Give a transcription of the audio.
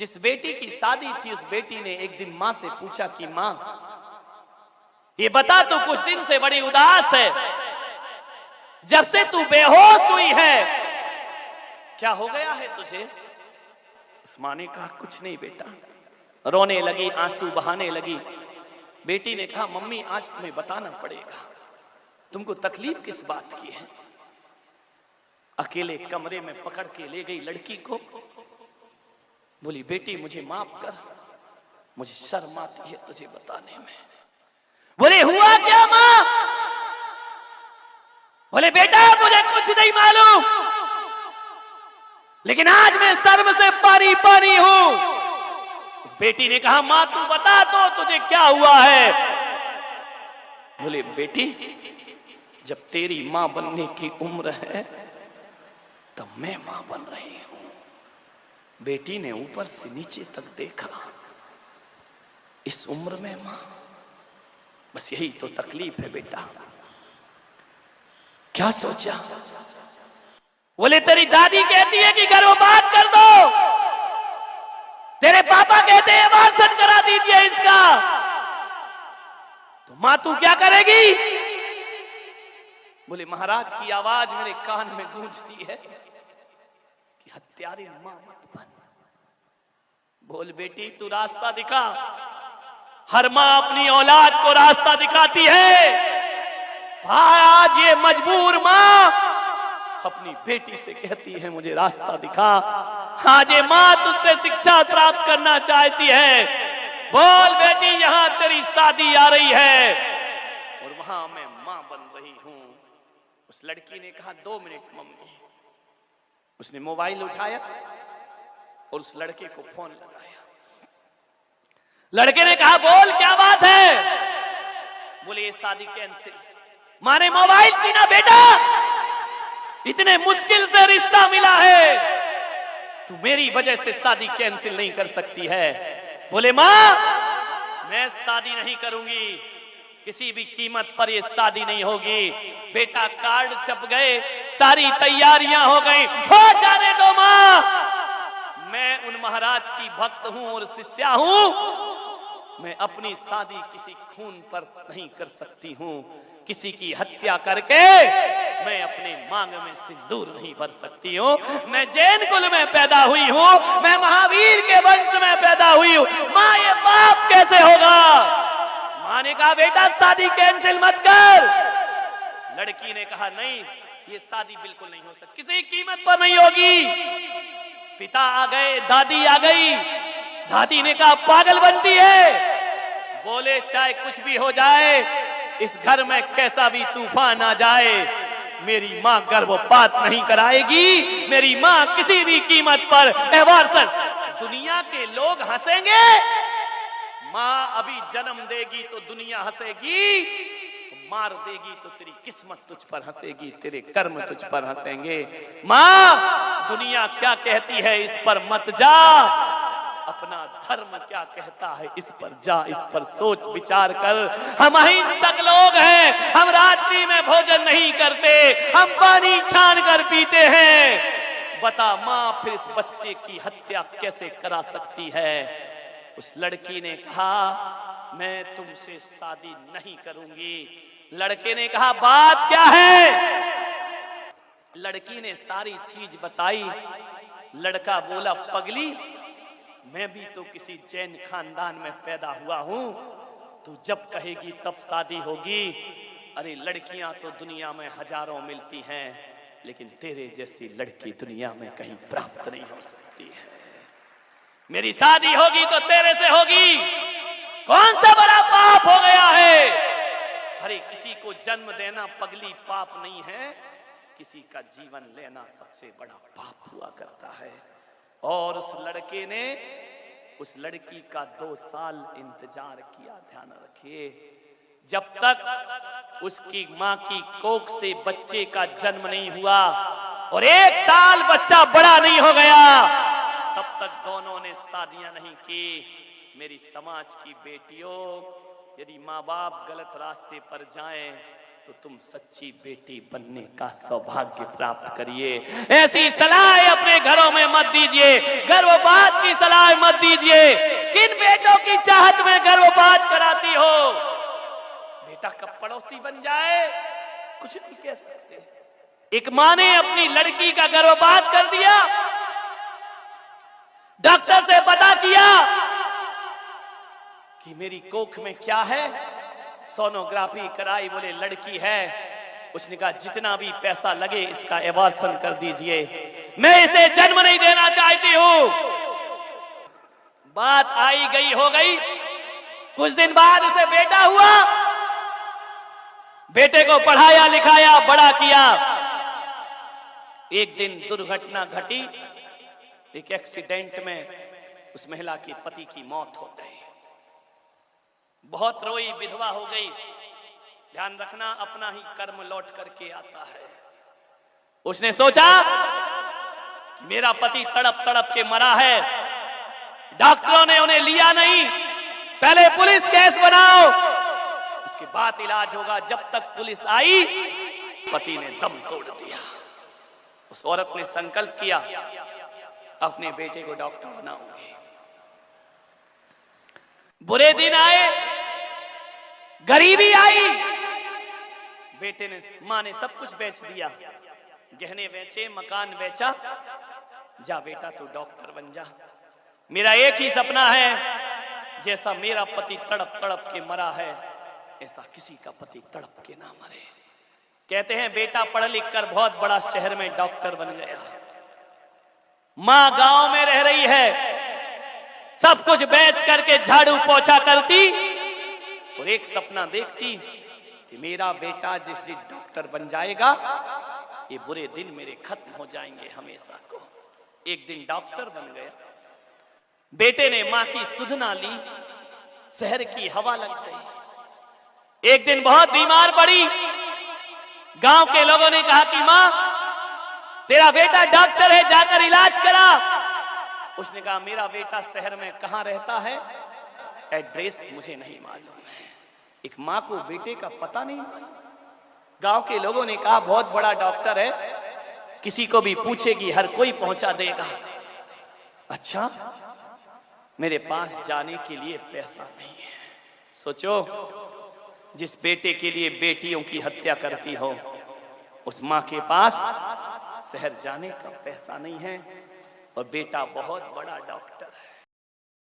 जिस बेटी की शादी थी उस बेटी ने एक दिन मां से पूछा कि मां, ये बता तू कुछ दिन से बड़ी उदास है, जब से तू बेहोश हुई है क्या हो गया है तुझे? उस मां ने कहा कुछ नहीं बेटा। रोने लगी, आंसू बहाने लगी। बेटी ने कहा मम्मी आज तुम्हें बताना पड़ेगा, तुमको तकलीफ किस बात की है? अकेले कमरे में पकड़ के ले गई लड़की को, बोली बेटी मुझे माफ कर, मुझे शर्म आती है तुझे बताने में। बोले हुआ क्या मां? बोले बेटा मुझे कुछ नहीं मालूम, लेकिन आज मैं शर्म से पानी पानी हूं। उस बेटी ने कहा मां तू बता तो तुझे क्या हुआ है? बोले बेटी जब तेरी मां बनने की उम्र है तब मैं मां बन रही हूं। बेटी ने ऊपर से नीचे तक देखा, इस उम्र में मां, बस यही तो तकलीफ है बेटा। क्या सोचा? बोले तेरी दादी कहती है कि गर्भपात कर दो, तेरे पापा कहते हैं अबॉर्शन करा दीजिए इसका, तो मां तू क्या करेगी? बोले महाराज की आवाज मेरे कान में गूंजती है कि हत्यारे मां मत बन। बोल बेटी तू रास्ता दिखा। हर मां अपनी औलाद को रास्ता दिखाती है। आज ये मजबूर मां अपनी बेटी से कहती है मुझे रास्ता दिखा। आज ये मां तुझसे शिक्षा प्राप्त करना चाहती है। बोल बेटी यहां तेरी शादी आ रही है और वहां मैं मां बन रही हूं। उस लड़की ने कहा 2 मिनट मम्मी। उसने मोबाइल उठाया और उस लड़के को फोन लगाया। लड़के ने कहा बोल क्या बात है? बोले ये शादी कैंसिल। मां ने मोबाइल छीना, बेटा इतने मुश्किल से रिश्ता मिला है, तू मेरी वजह से शादी कैंसिल नहीं कर सकती है। बोले मां मैं शादी नहीं करूंगी, किसी भी कीमत पर ये शादी नहीं होगी। बेटा कार्ड छप गए, सारी तैयारियां हो गई, हो जाने दो मां। मैं उन महाराज की भक्त हूं और शिष्या हूं। मैं अपनी शादी किसी खून पर नहीं कर सकती हूं। किसी की हत्या करके मैं अपने मांग में सिंदूर नहीं भर सकती हूं। मैं जैन कुल में पैदा हुई हूं, मैं महावीर के वंश में पैदा हुई हूं। मां ये पाप कैसे होगा? मां ने कहा बेटा शादी कैंसिल मत कर। लड़की ने कहा नहीं ये शादी बिल्कुल नहीं हो सकती, किसी कीमत पर नहीं होगी। पिता आ गए, दादी आ गई। दादी ने कहा पागल बनती है। बोले चाहे कुछ भी हो जाए, इस घर में कैसा भी तूफान आ जाए, मेरी मां गर्भपात नहीं कराएगी। मेरी मां किसी भी कीमत पर अबॉर्शन। दुनिया के लोग हंसेंगे, मां अभी जन्म देगी तो दुनिया हंसेगी, मार देगी तो तेरी किस्मत तुझ पर हंसेगी, तेरे कर्म तुझ पर हंसेंगे। मां दुनिया क्या कहती है इस पर मत जा, अपना धर्म क्या कहता है इस पर जा, इस पर सोच विचार कर। हम अहिंसक लोग हैं, हम रात्रि में भोजन नहीं करते, हम पानी छान कर पीते हैं। बता मां फिर इस बच्चे की हत्या कैसे करा सकती है? उस लड़की ने कहा मैं तुमसे शादी नहीं करूंगी। लड़के ने कहा बात क्या है? लड़की ने सारी चीज बताई। लड़का बोला पगली मैं भी तो किसी जैन खानदान में पैदा हुआ हूं, तू जब कहेगी तब शादी होगी। अरे लड़कियां तो दुनिया में हजारों मिलती हैं, लेकिन तेरे जैसी लड़की दुनिया में कहीं प्राप्त नहीं हो सकती है। मेरी शादी होगी तो तेरे से होगी। कौन सा बड़ा पाप हो गया है? अरे किसी को जन्म देना पगली पाप नहीं है, किसी का जीवन लेना सबसे बड़ा पाप हुआ करता है। और उस लड़के ने उस लड़की का 2 साल इंतजार किया। ध्यान रखिए, जब तक उसकी मां की कोख से बच्चे का जन्म नहीं हुआ और 1 साल बच्चा बड़ा नहीं हो गया, तब तक दोनों ने शादियां नहीं की। मेरी समाज की बेटियों, यदि माँ बाप गलत रास्ते पर जाएं तो तुम सच्ची बेटी बनने का सौभाग्य प्राप्त करिए। ऐसी सलाह अपने घरों में मत दीजिए, गर्भपात की सलाह मत दीजिए। किन बेटों की चाहत में गर्भपात कराती हो? बेटा कब पड़ोसी बन जाए कुछ नहीं कह सकते। एक मां ने अपनी लड़की का गर्भपात कर दिया, डॉक्टर से पता किया कि मेरी कोख में क्या है, सोनोग्राफी कराई, बोले लड़की है। उसने कहा जितना भी पैसा लगे इसका एबॉर्शन कर दीजिए, मैं इसे जन्म नहीं देना चाहती हूं। बात आई गई हो गई। कुछ दिन बाद उसे बेटा हुआ, बेटे को पढ़ाया लिखाया बड़ा किया। एक दिन दुर्घटना घटी, एक एक्सीडेंट में उस महिला की पति की मौत हो गई। बहुत रोई, विधवा हो गई। ध्यान रखना, अपना ही कर्म लौट करके आता है। उसने सोचा कि मेरा पति तड़प तड़प के मरा है, डॉक्टरों ने उन्हें लिया नहीं, पहले पुलिस केस बनाओ, उसके बाद इलाज होगा। जब तक पुलिस आई पति ने दम तोड़ दिया। उस औरत ने संकल्प किया अपने बेटे को डॉक्टर बनाऊंगी। बुरे दिन आए, गरीबी आई, बेटे ने, मां ने सब कुछ बेच दिया, गहने बेचे, मकान बेचा। जा बेटा तू डॉक्टर बन जा, मेरा एक ही सपना है, जैसा मेरा पति तड़प तड़प के मरा है ऐसा किसी का पति तड़प के ना मरे। कहते हैं बेटा पढ़ लिख कर बहुत बड़ा शहर में डॉक्टर बन गया, मां गांव में रह रही है, सब कुछ बेच करके झाड़ू पोछा करती और एक सपना देखती कि मेरा बेटा जिस दिन डॉक्टर बन जाएगा ये बुरे दिन मेरे खत्म हो जाएंगे हमेशा को। एक दिन डॉक्टर बन गया, बेटे ने मां की सुधना ली, शहर की हवा लग गई। एक दिन बहुत बीमार पड़ी, गांव के लोगों ने कहा कि मां तेरा बेटा डॉक्टर है, जाकर इलाज करा। उसने कहा मेरा बेटा शहर में कहां रहता है, एड्रेस मुझे नहीं मालूम है। एक मां को बेटे का पता नहीं। गांव के लोगों ने कहा बहुत बड़ा डॉक्टर है, किसी को भी पूछेगी हर कोई पहुंचा देगा। अच्छा, मेरे पास जाने के लिए पैसा नहीं है। सोचो, जिस बेटे के लिए बेटियों की हत्या करती हो उस मां के पास शहर जाने का पैसा नहीं है और बेटा बहुत बड़ा डॉक्टर है।